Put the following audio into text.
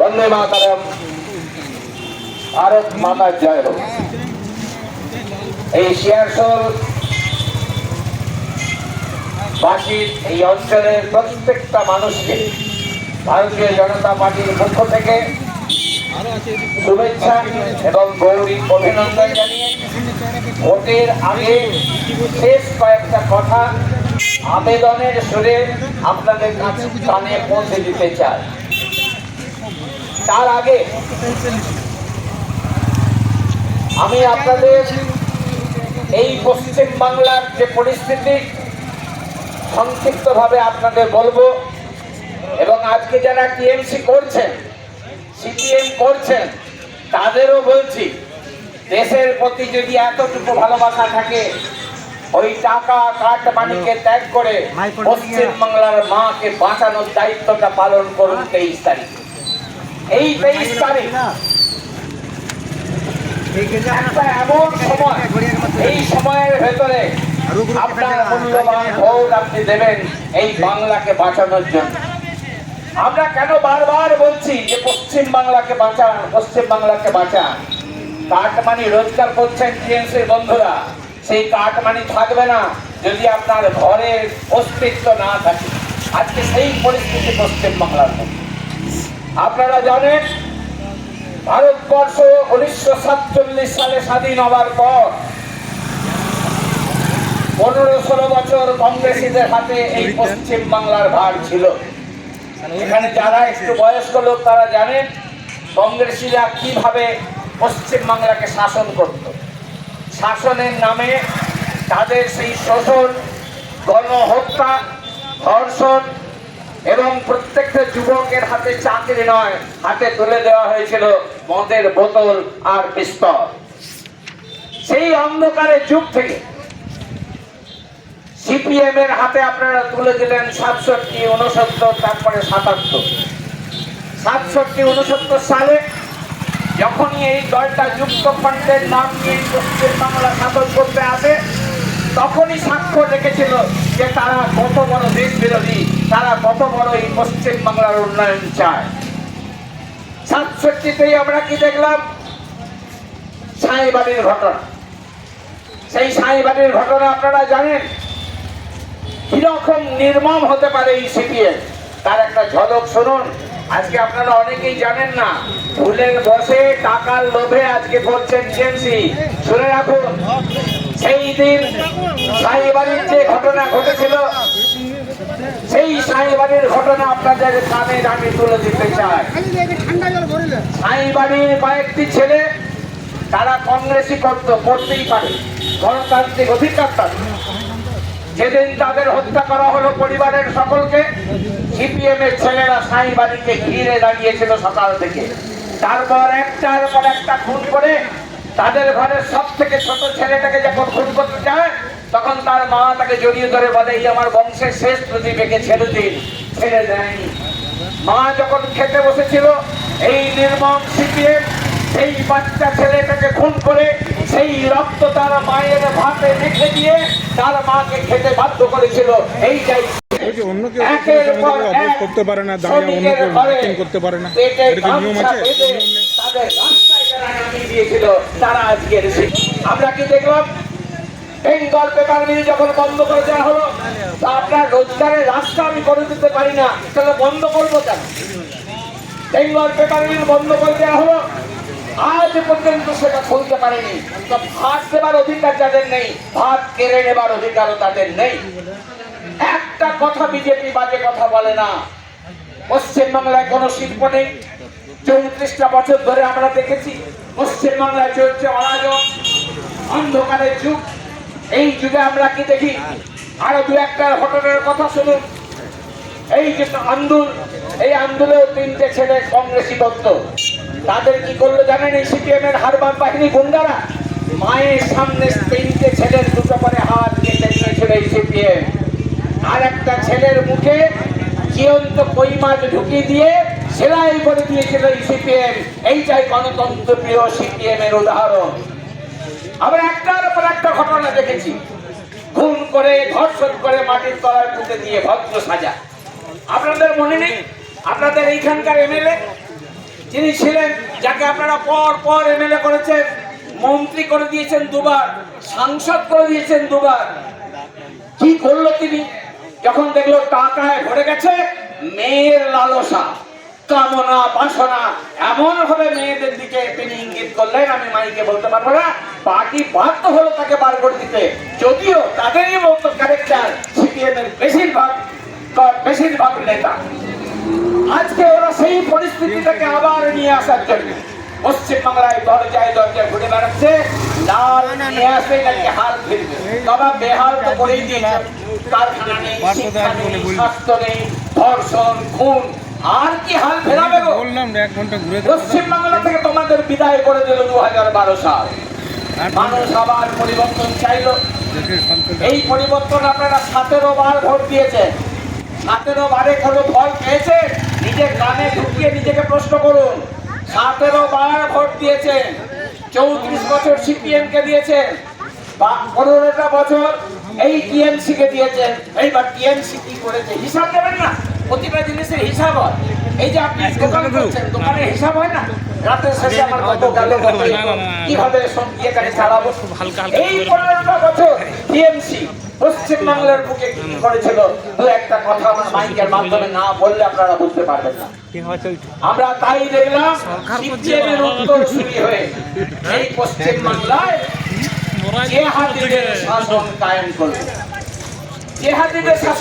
বন্দে মাতরম, ভারত মাতার জয় হোক। এই শিয়ারশোল বাসীর এই অঞ্চলের প্রত্যেকটা মানুষকে ভারতীয় জনতা পার্টির পক্ষ থেকে শুভেচ্ছা এবং গৌরী অভিনন্দন জানিয়ে ভোটের আগে শেষ কয়েকটা কথা আবেদনের সুরে আপনাদের কানে পৌঁছে দিতে চাই। তার আগে আমি আপনাদের এই পশ্চিম বাংলার যে পরিস্থিতি সংক্ষিপ্তভাবে আপনাদের বলবো, এবং আজকে যারা টিএমসি করছেন, সিপিএম করছেন, তাদেরও বলছি, দেশের প্রতি যদি এতটুকু ভালোবাসা থাকে, ওই টাকা কাট মানিকে ত্যাগ করে পশ্চিম বাংলার মাকে বাঁচানোর দায়িত্বটা পালন করুন 23 তারিখ। এই 23 তারিখ একটা এমন সময়, এই সময়ের ভেতরে আপনার মূল্যবান ভোট আপনি দেবেন এই বাংলাকে বাঁচানোর জন্য। আমরা কেন বারবার বলছি যে পশ্চিম বাংলাকে বাঁচান, পশ্চিম বাংলাকে বাঁচান? কাটমানি রোজগার করছেন টিএমসির বন্ধুরা, সেই কাটমানি থাকবে না যদি আপনার ঘরের অস্তিত্ব না থাকে। আজকে সেই পরিস্থিতি পশ্চিম বাংলার মধ্যে। আপনারা জানেন ভারতবর্ষ 1947 সালে স্বাধীন হওয়ার পর 15-16 বছর কংগ্রেসীদের হাতে এই পশ্চিম বাংলার ভার ছিল। এখানে যারা একটু বয়স্ক লোক তারা জানেন কংগ্রেসীরা কিভাবে পশ্চিম বাংলাকে শাসন করত। শাসনের নামে তাদের সেই শোষণ, গণহত্যা, ধর্ষণ এবং প্রত্যেকটা যুবকের হাতে চাকরি নয়, হাতে তুলে দেওয়া হয়েছিল মদের বোতল আর পিস্তল। সেই অন্ধকারের যুগ থেকে সিপিএম এর হাতে আপনারা তুলে দিলেন 67, 69, তারপরে 77। 67, 69 সালে যখনই এই দলটা যুক্তফ্রন্টের নাম নিয়ে পশ্চিম বাংলা শাসন করতে আসে, তখনই সাক্ষ্য রেখেছিল যে তারা কত বড় দেশ বিরোধী, তারা কত বড় এই পশ্চিম বাংলার উন্নয়ন চায়। 67-তেই আমরা কি দেখলাম? সাঁইবাড়ির ঘটনা। সেই সাঁইবাড়ির ঘটনা আপনারা জানেন কিরকম নির্মম হতে পারে এই সিপিএম, তার একটা ঝলক শুনুন। আজকে আপনারা অনেকেই জানেন না, ভুলের বসে টাকার লোভে আজকে করছেন টিএমসি। শুনে রাখুন, সেই দিন সাঁইবাড়ির যে ঘটনা ঘটেছিল, সেই সাঁইবাড়ির ঘটনা আপনাদের কানে আমি তুলে দিতে চাই। সাঁইবাড়ির কয়েকটি ছেলে, তারা কংগ্রেসই করতেই পারে, গণতান্ত্রিক অধিকার তাদের। যেদিন তাদের হত্যা করা হলো পরিবারের সকলকে, সিপিএম এর ছেলেরা সাঁইবাড়িকে ঘিরে দাঁড়িয়েছিল সকাল থেকে। তারপর একটার পর একটা খুন করে তাদের ঘরের সব থেকে ছোট ছেলেটাকে যখন খুন করতে চায়, তখন তার মা তাকে জড়িয়ে ধরে বলে, এই আমার বংশের শেষ প্রদীপকে ছেড়ে দিন। ছেড়ে দেয়নি। মা যখন খেতে বসেছিল, এই নির্মম সিপিএম সেই বাচ্চা ছেলেটাকে খুন করে সেই রক্ত তার মায়ের ভাতে রেখে দিয়ে তার মাকে খেতে বাধ্য করেছিল। এইটাই অন্য কেউ করতে পারে না, দাঁড়িয়ে অন্য কেউ মার্কিং করতে পারে না, এটা কি নিয়ম আছে? তাদের রাস্তায় যারা নামিয়ে দিয়েছিল তারা আজকে আমরা কি দেখলাম? বেঙ্গল পেপার মিল যখন বন্ধ করে দেওয়া হলো, তা আপনার রোজগারের রাস্তা আমি করে দিতে পারি না, তাহলে বন্ধ করবো কেন? বেঙ্গল পেপার মিল বন্ধ করে দেওয়া হলো, আজ পর্যন্ত সেটা খুলতে পারেনি। তো ভাত দেবার অধিকার যাদের নেই, ভাত কেড়ে নেবার অধিকারও তাদের নেই। একটা কথা বিজেপি বাজে কথা বলে না। পশ্চিম বাংলায় কোনো শিল্প নেই। 34টা বছর ধরে আমরা দেখেছি পশ্চিম বাংলায় চলছে অরাজক, অন্ধকারের যুগ। এই যুগে আমরা কি দেখি? আরো দু একটা ঘটনার কথা শুনুন। এই যে আন্দোলন, এই আন্দোলনে 3টে ছেলে কংগ্রেসী করত, তাদের কি করলো জানেন? এই সিপিএম এর হারবাম বাহিনী গুন্ডারা মায়ের সামনে 3টে ছেলের দুটো করে হাত কেটে নিয়েছিল এই সিপিএম। আর একটা ছেলের মুখে জীবন্ত কই মাছ ঢুকিয়ে দিয়ে সেলাই করে দিয়েছিল এই সিপিএম। এইটাই গণতন্ত্র প্রিয় সিপিএম এর উদাহরণ। আমরা একটার পর একটা ঘটনা দেখেছি, খুন করে, ধর্ষণ করে, মাটির তলায় পুঁতে দিয়ে ভদ্র সাজা। আপনাদের মনে নেই? আপনাদের এইখানকার এমএলএ যিনি ছিলেন, যাকে আপনারা পর পর এমএলএ করেছেন, মন্ত্রী করে দিয়েছেন দুবার, সাংসদ করে দিয়েছেন দুবার। কি করলো তিনি? যখন দেখলো টাকায় ভরে গেছে, মেয়ের লালসা, কামনা, বাসনা, এমন ভাবে মেয়েদের দিকে তিনি ইঙ্গিত করলেন, আমি মাইকে বলতে পারবো না। পার্টি বাধ্য হলো তাকে বার করে দিতে, যদিও তাদেরই মতো ক্যারেক্টার সিপিএম এর বেশিরভাগ নেতা। আজকে ওরা সেই পরিস্থিতিটাকে আবার নিয়ে আসার জন্য পশ্চিমবাংলায় দরজায় দরজায় ঘুরে বেড়াচ্ছে। লাল নিয়ে আসলে নাকি হাল ফিরবে, তবে বেহাল তো করেই দিয়েছে। কারখানা নেই, শিক্ষা নেই, স্বাস্থ্য নেই, ধর্ষণ, খুন, আর কি হাল ফেরাবে গো? বললাম 1 ঘন্টা ঘুরে পশ্চিমবাংলা থেকে তোমাদের বিদায় করে দিল 2012 সাল। মানুষ আবার পরিবর্তন চাইলো। এই পরিবর্তন আপনারা 17 বার ভোট দিয়েছেন, 17 বারে কোনো ফল পেয়েছে? নিজের কানে ঢুকিয়ে নিজেকে প্রশ্ন করুন। 17 বার ভোট দিয়েছেন, 34 বছর সিপিএম কে দিয়েছেন, 15টা বছর এই টিএমসি কে দিয়েছেন। এইবার টিএমসি কি করেছে হিসাব দেবেন না? প্রতিটা জিনিসের হিসাব হয়। এই যে আপনি দোকান করছেন, দোকানের হিসাব হয় না? রাতের শেষে আমার কত গেল, কিভাবে ইয়েটাকে চালাবো। এই 15টা বছর টিএমসি পশ্চিমবাংলার বুকে কি করেছিল, দু একটা কথা আমার মাইকের মাধ্যমে না বললে আপনারা বুঝতে পারবেন না। আমরা তাই দেখলাম সিপিএমের উত্তর শুরু হয়ে এই পশ্চিমবাংলায় জেহাদিদের শাসন কায়েম করবে। জেহাদিদের শাসন